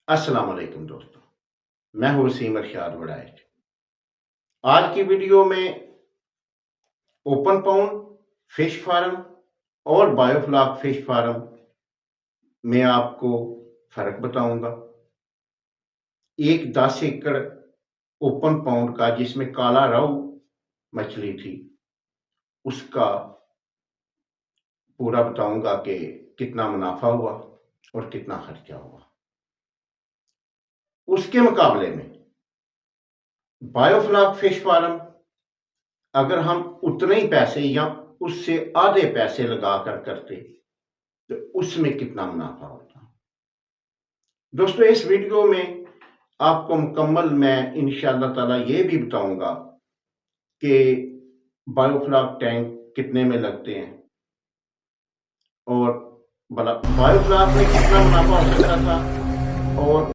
السلام علیکم دوستوں، میں ہوں وسیم ارشاد وڑائچ۔ آج کی ویڈیو میں اوپن پاؤنڈ فش فارم اور بایو فلاک فش فارم میں آپ کو فرق بتاؤں گا۔ ایک 10 ایکڑ اوپن پاؤنڈ کا جس میں کالا راؤ مچھلی تھی، اس کا پورا بتاؤں گا کہ کتنا منافع ہوا اور کتنا خرچہ ہوا۔ اس کے مقابلے میں بایو فلاک فش فارم اگر ہم اتنے ہی پیسے یا اس سے آدھے پیسے لگا کر کرتے تو اس میں کتنا منافع ہوتا۔ دوستو اس ویڈیو میں آپ کو مکمل میں انشاءاللہ تعالی یہ بھی بتاؤں گا کہ بایو فلاک ٹینک کتنے میں لگتے ہیں اور بایو فلاک میں کتنا منافع ہو سکتا تھا اور